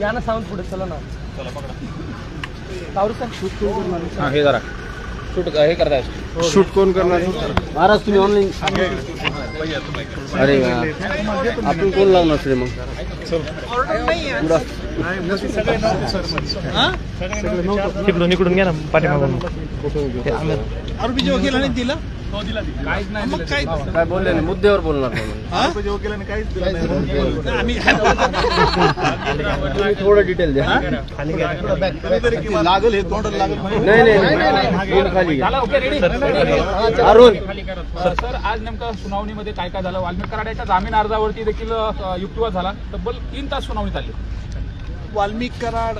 या ना सावंत पुढे चला ना. हां हे जरा शूट हे करताय. शूट कोण करणार महाराज तुम्ही ऑनलाईन. अरे आपण कोण लावणार श्री मग इकडून घ्या ना पाठीमागून. आरोपीचे वकिलांनी दिला काहीच नाही. मग काय काय बोलले नाही मुद्द्यावर बोलणार आम्ही तुम्ही थोडं डिटेल द्या. लागल हे तोंड लागल नाही खाली झाला. Okay ready. अरुण सर आज नेमकं सुनावणीमध्ये काय काय झालं? वाल्मिक कराड याच्या जामीन अर्जावरती देखील युक्तिवाद झाला. तब्बल 3 तास सुनावणी चालली. वाल्मिक कराड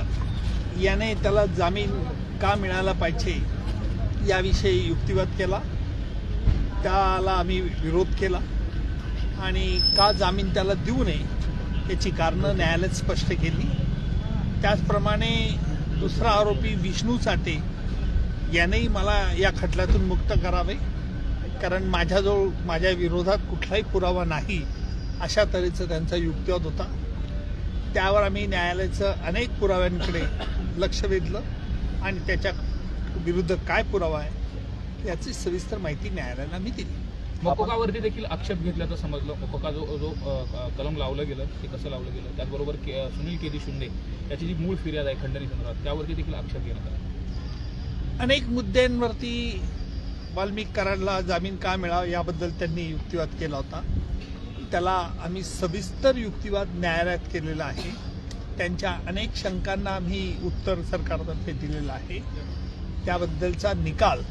याने त्याला जामीन का मिळाला पाहिजे याविषयी युक्तिवाद केला. त्याला आम्ही विरोध केला आणि का जामीन त्याला देऊ नये याची कारणं न्यायालयात स्पष्ट केली. त्याचप्रमाणे दुसरा आरोपी विष्णू चाटे यानेही मला या खटल्यातून मुक्त करावे, कारण माझ्याजवळ माझ्या विरोधात कुठलाही पुरावा नाही अशा तऱ्हेचा त्यांचा युक्तिवाद होता. त्यावर आम्ही न्यायालयाचं अनेक पुराव्यांकडे लक्ष वेधलं आणि त्याच्या विरुद्ध काय पुरावा आहे याची सविस्तर माहिती न्यायालयाला मी दिली. मकोकावरती देखील आक्षेप घेतल्याचं समजलं. मकोका जो कलम लावलं गेलं ते कसं लावलं गेलं, त्याचबरोबर सुनील केदी शिंदे याची जी मूळ फिर्याद आहे खंडणी संदर्भात त्यावरती देखील आक्षेप घेण्यात आला. अनेक मुद्द्यांवरती वाल्मिक कराडला जामीन का मिळावा याबद्दल त्यांनी युक्तिवाद केला होता. त्याला आम्ही सविस्तर युक्तिवाद न्यायालयात केलेला आहे. त्यांच्या अनेक शंकांना आम्ही उत्तर सरकारतर्फे दिलेलं आहे. त्याबद्दलचा निकाल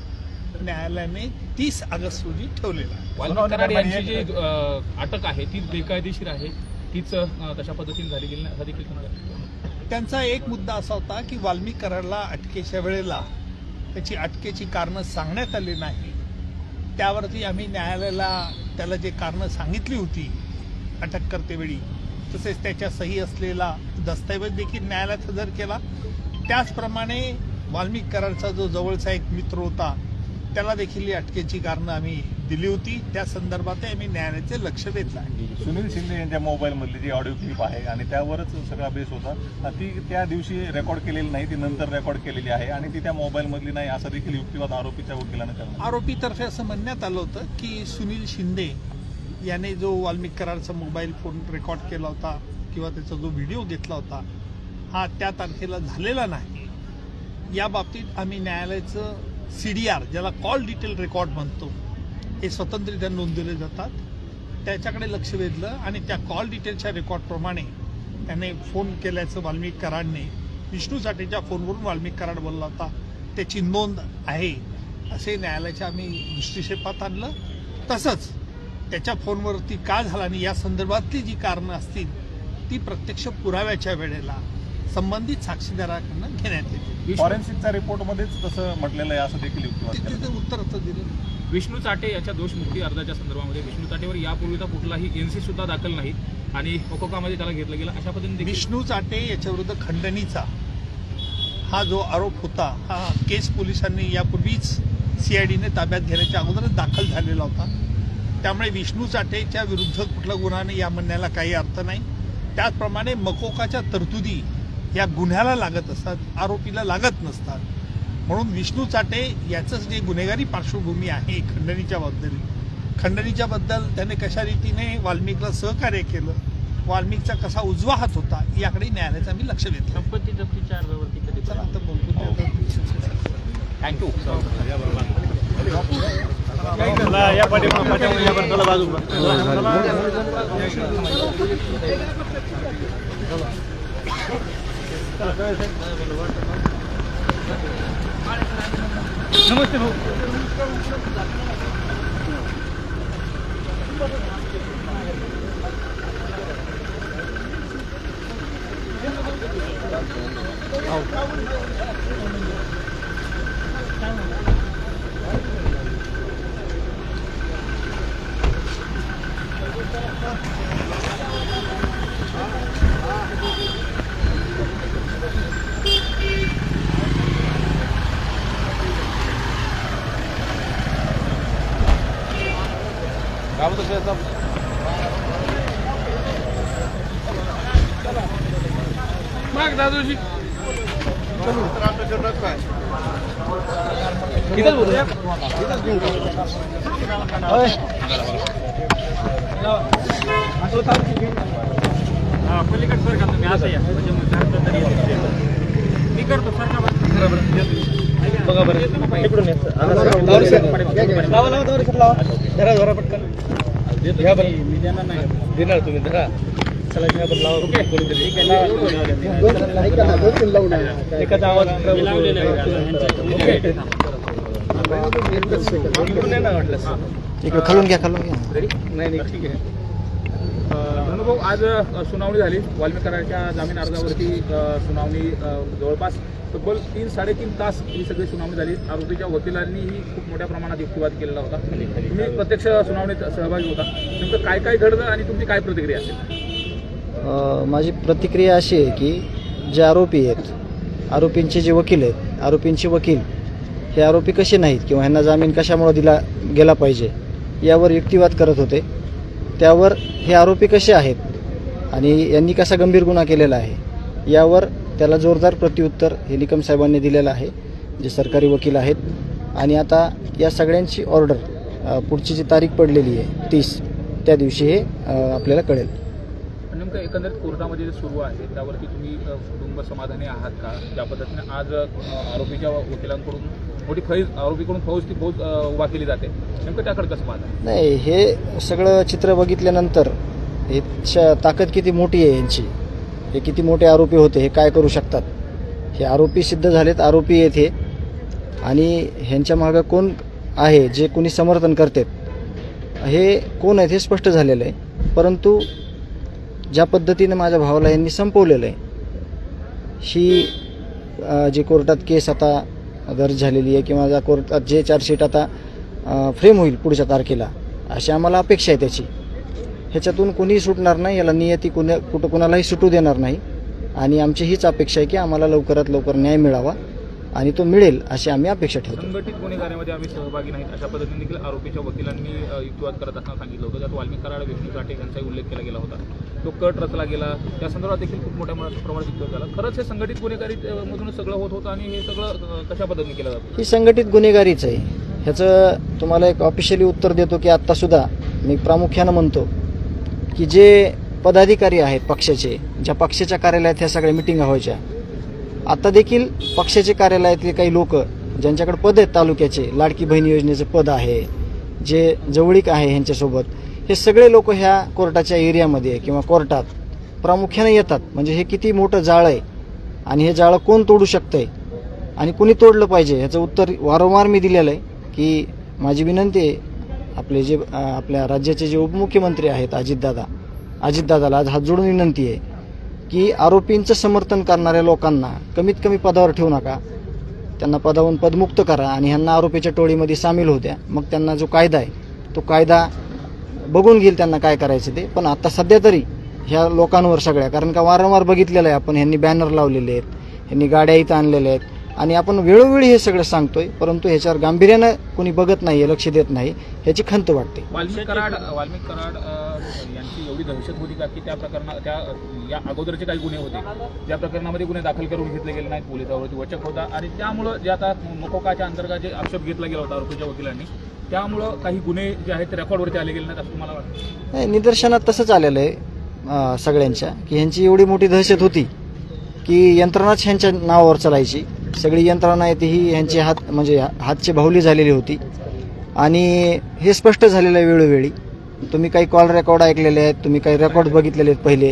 न्यायालयाने 30 ऑगस्ट रोजी ठेवलेला आहे. वाल्मिक कराड यांची जी अटक आहे ती बेकायदेशीर आहे, तीच तशा पद्धतीने झाली गेली नाही असा देखील समजा. त्यांचा एक मुद्दा असा होता की वाल्मिक कराडला अटकेच्या वेळेला त्याची अटकेची कारणं सांगण्यात आली नाही. त्यावरती आम्ही न्यायालयाला त्याला जे कारणं सांगितली होती अटक करतेवेळी तसेच त्याच्या सही असलेला दस्तऐवज देखील न्यायालयात हजर केला. त्याचप्रमाणे वाल्मिक कराडचा जो जवळचा एक मित्र होता त्याला देखील ही अटकेची कारणं आम्ही दिली होती. त्या संदर्भात आम्ही न्यायालयाचे लक्ष वेधलं आहे. सुनील शिंदे यांच्या मोबाईलमधली जी ऑडिओ क्लिप आहे आणि त्यावरच सगळा बेस होता, ती त्या दिवशी रेकॉर्ड केलेली नाही, ती नंतर रेकॉर्ड केलेली आहे आणि ती त्या मोबाईलमधली नाही असा देखील युक्तिवाद आरोपीच्या वकिलाने केला. आरोपीतर्फे असं म्हणण्यात आलं होतं की सुनील शिंदे याने जो वाल्मिक कराडचा मोबाईल फोन रेकॉर्ड केला होता किंवा त्याचा जो व्हिडिओ घेतला होता हा त्या तारखेला झालेला नाही. या बाबतीत आम्ही न्यायालयाचं CDR ज्याला कॉल डिटेल रेकॉर्ड म्हणतो हे स्वतंत्ररित्या नोंदवले जातात त्याच्याकडे लक्ष वेधलं आणि त्या कॉल डिटेलच्या रेकॉर्डप्रमाणे त्याने फोन केल्याचं वाल्मिक कराडने विष्णू चाटेच्या फोनवरून वाल्मिक कराड बोलला होता त्याची नोंद आहे असे न्यायालयाच्या आम्ही दृष्टिक्षेपात आणलं. तसंच त्याच्या फोनवरती का झाला आणि या संदर्भातली जी कारणं असतील ती प्रत्यक्ष पुराव्याच्या वेळेला संबंधित साक्षीदाराकडून घेण्यात येते. फॉरेन्सिकच्या रिपोर्टमध्येच तसं म्हटलेलं आहे असं देखील युक्तिवाद उत्तर दिलं. विष्णू चाटे याच्या दोषमुक्ती अर्जाच्या संदर्भामध्ये विष्णू चाटेवर यापूर्वीचा कुठलाही NC सुद्धा दाखल नाही आणि मकोकामध्ये त्याला घेतलं गेलं अशा पद्धतीने विष्णू चाटे याच्याविरुद्ध खंडणीचा हा जो आरोप होता हा केस पोलिसांनी यापूर्वीच CIDने ताब्यात घेण्याच्या अगोदरच दाखल झालेला होता. त्यामुळे विष्णू चाटेच्या विरुद्ध कुठला गुन्हा नाही या म्हणण्याला काही अर्थ नाही. त्याचप्रमाणे मकोकाच्या तरतुदी या गुन्ह्याला लागत असतात, आरोपीला लागत नसतात. म्हणून विष्णू चाटे याचंच जे गुन्हेगारी पार्श्वभूमी आहे खंडणीच्या बद्दल त्याने कशा रीतीने वाल्मिकला सहकार्य केलं, वाल्मिकचा कसा उजवा हात होता याकडे न्यायालयाचं आम्ही लक्ष वेधलं. संपत्ती जप्तीच्या अर्जावरती कधी चला आता बोलतो. थँक्यू. नमस्ते भाऊ. मग दादूजी पलीकड सर का तुम्ही असं या म्हणजे मी करतो सर का बघा बरं इकडून लावा पटकन घ्या बरं मी देणार नाही देणार तुम्ही धरा चला घ्या बरं लावा कोणीतरी एकाचा आवाज इकडे खालून घ्या नाही ठीक आहे. धनुभाऊ, आज सुनावणी झाली वाल्मिक कराडच्या जामीन अर्जावरती. सुनावणी जवळपास तब्बल 3-3.5 तास ही सगळी सुनावणी झाली. आरोपीच्या वकिलांनीही खूप मोठ्या प्रमाणात युक्तिवाद केलेला होता. तुम्ही प्रत्यक्ष सुनावणीत सहभागी होता. नेमकं काय काय घडलं आणि तुमची काय प्रतिक्रिया असेल? माझी प्रतिक्रिया अशी आहे की जे आरोपी आहेत, आरोपींचे जे वकील आहेत, आरोपींचे वकील हे आरोपी कसे नाहीत किंवा ह्यांना जामीन कशामुळे दिला गेला पाहिजे यावर युक्तिवाद करत होते. त्यावर हे आरोपी कसे आहेत आणि यांनी कसा गंभीर गुन्हा केलेला आहे यावर त्याला जोरदार प्रत्युत्तर हे निकम साहेबांनी दिलेलं आहे, जे सरकारी वकील आहेत. आणि आता या सगळ्यांची ऑर्डर पुढची जी तारीख पडलेली आहे 30 त्या दिवशी हे आपल्याला कळेल. नेमकं एकंदरीत कोर्टामध्ये जे सुरू आहे त्यावरती तुम्ही कुटुंब समाधानी आहात का? ज्या पद्धतीने आज आरोपीच्या वकिलांकडून मोठी आरोपीकडून फौज उभा केली जाते, नेमकं त्याकडे कसं पाहता? नाही, हे सगळं चित्र बघितल्यानंतर हे ताकद किती मोठी आहे यांची, हे किती मोठे आरोपी होते, हे काय करू शकतात, हे आरोपी सिद्ध झालेत, आरोपी आहेत हे. आणि ह्यांच्या मागं कोण आहे, जे कोणी समर्थन करतात हे कोण आहेत हे स्पष्ट झालेलं आहे. परंतु ज्या पद्धतीने माझ्या भावाला यांनी संपवलेलं आहे, ही जी कोर्टात केस आता दर्ज झालेली आहे किंवा ज्या कोर्टात जे चार्जशीट आता फ्रेम होईल पुढच्या तारखेला, अशी आम्हाला अपेक्षा आहे त्याची. ह्याच्यातून कोणीही सुटणार नाही, याला नियती कुठं कोणालाही सुटू देणार नाही. आणि आमची हीच अपेक्षा आहे की आम्हाला लवकरात लवकर न्याय मिळावा आणि तो मिळेल अशी आम्ही अपेक्षा ठेवतो. संघटित गुन्हेगारीमध्ये आम्ही सहभागी नाहीत अशा पद्धतीने देखील आरोपीच्या वकिलांनी युक्तिवाद करत असताना सांगितलं होतं. त्यात वाल्मिक कराड, विष्णू साठे यांचाही उल्लेख केला गेला होता. तो कट रचला गेला, त्या संदर्भात देखील खूप मोठ्या प्रमाणात युक्तिवाद झाला. खरंच हे संघटित गुन्हेगारी मधूनच सगळं होत होतं आणि हे सगळं कशा पद्धतीने केलं जातं? ही संघटित गुन्हेगारीच आहे. ह्याचं तुम्हाला एक ऑफिशियली उत्तर देतो की आत्तासुद्धा मी प्रामुख्यानं म्हणतो की जे पदाधिकारी आहेत पक्षाचे, ज्या पक्षाच्या कार्यालयात ह्या सगळ्या मिटिंगा व्हायच्या, आता देखील पक्षाचे कार्यालयातले काही लोक ज्यांच्याकडे पद आहेत तालुक्याचे, लाडकी बहीण योजनेचं पद आहे, जे जवळीक आहे ह्यांच्यासोबत, हे सगळे लोक ह्या कोर्टाच्या एरियामध्ये किंवा कोर्टात प्रामुख्याने येतात. म्हणजे हे किती मोठं जाळं आहे आणि हे जाळं कोण तोडू शकतंय आणि कुणी तोडलं पाहिजे ह्याचं उत्तर वारंवार मी दिलेलं आहे. की माझी विनंती आहे आपले जे आपल्या राज्याचे जे उपमुख्यमंत्री आहेत अजितदादाला आज हात जोडून विनंती आहे की आरोपींचं समर्थन करणाऱ्या लोकांना कमीत कमी पदावर ठेवू नका, त्यांना पदावरून पदमुक्त करा आणि ह्यांना आरोपीच्या टोळीमध्ये सामील होत्या. मग त्यांना जो कायदा आहे तो कायदा बघून घेईल त्यांना काय करायचं ते. पण आता सध्या तरी ह्या लोकांवर सगळ्या, कारण का वारंवार बघितलेलं आहे आपण, ह्यांनी बॅनर लावलेले आहेत, ह्यांनी गाड्या इथं आणलेल्या आहेत आणि आपण वेळोवेळी हे सगळं सांगतोय, परंतु ह्याच्यावर गांभीर्यानं कोणी बघत नाही, लक्ष देत नाही, ह्याची खंत वाटते. वाल्मिक कराड यांची एवढी दहशत होती का की त्या प्रकरणात या अगोदरचे काही गुन्हे होते ज्या प्रकरणामध्ये गुन्हे दाखल करून घेतले गेले नाहीत, पोलिसावरती वचक होता आणि त्यामुळं जे आता मकोकाच्या अंतर्गत जे आक्षेप घेतला गेला होता आरोपीच्या वकिलांनी, त्यामुळं काही गुन्हे जे आहेत ते रेकॉर्डवरती आले गेले नाहीत असं तुम्हाला वाटतं? नाही, निदर्शनात तसंच आलेलं आहे सगळ्यांच्या की ह्यांची एवढी मोठी दहशत होती की यंत्रणाच ह्यांच्या नावावर चालायची. सगळी यंत्रणा आहे ती ही ह्यांची हातची बाहुली झालेली होती. आणि हे स्पष्ट झालेलं आहे वेळोवेळी. तुम्ही काही कॉल रेकॉर्ड ऐकलेले आहेत, तुम्ही काही रेकॉर्ड बघितलेले आहेत पहिले,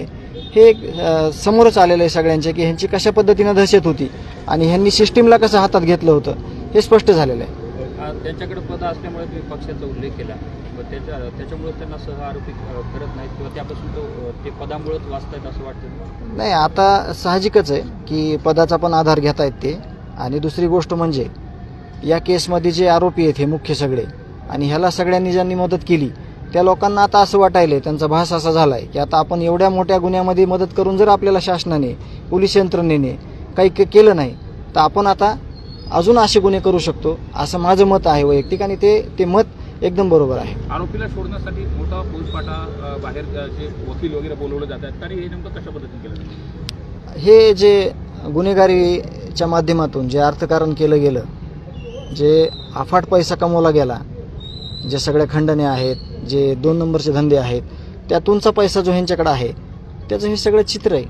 हे समोरच आलेलं आहे सगळ्यांच्या की ह्यांची कशा पद्धतीनं दहशत होती आणि ह्यांनी सिस्टीमला कसं हातात घेतलं होतं हे स्पष्ट झालेलं आहे. त्यांच्याकडे पद असल्यामुळे तुम्ही पक्षाचा उल्लेख केला, त्याच्यामुळे त्यांना सह आरोपी करत नाहीत किंवा त्यापासून ते पदामुळेच वाचतायत असं वाटतं? नाही, आता साहजिकच आहे की पदाचा पण आधार घेत आहेत ते. आणि दुसरी गोष्ट म्हणजे या केसमध्ये जे आरोपी आहेत हे मुख्य सगळे, आणि ह्याला सगळ्यांनी ज्यांनी मदत केली त्या लोकांना आता असं वाटायलंय, त्यांचा भास असा झालाय की आता आपण एवढ्या मोठ्या गुन्ह्यामध्ये मदत करून जर आपल्याला शासनाने, पोलीस यंत्रणेने काही केलं नाही तर आपण आता अजून असे गुन्हे करू शकतो, असं माझं मत आहे वैयक्तिक. आणि ते मत एकदम बरोबर आहे. आरोपीला शोधण्यासाठी मोठा फौजफाटा बाहेर जे वकील वगैरे बोलवले जातात आणि हे नेमकं कशा पद्धतीने केलं जातं? हे जे गुन्हेगारीच्या माध्यमातून जे अर्थकारण केलं गेलं, जे अफाट पैसा कमवला गेला, जे सगळ्या खंडने आहेत, जे 2 नंबरचे धंदे आहेत, त्यातूनचा पैसा जो ह्यांच्याकडे आहे त्याचं हे सगळं चित्र आहे.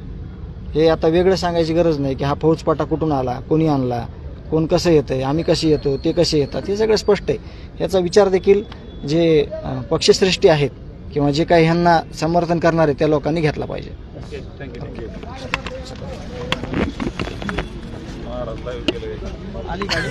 हे आता वेगळं सांगायची गरज नाही की हा फौजफाटा कुठून आला, कोणी आणला, कोण कसं येतंय, आम्ही कसे येतो, ते कसे येतात, हे सगळं स्पष्ट आहे. याचा विचार देखील जे पक्षश्रेष्ठी आहेत किंवा जे काही ह्यांना समर्थन करणारे त्या लोकांनी घेतला पाहिजे. थँक्यू. महाराज live केलंय. आली गाडी.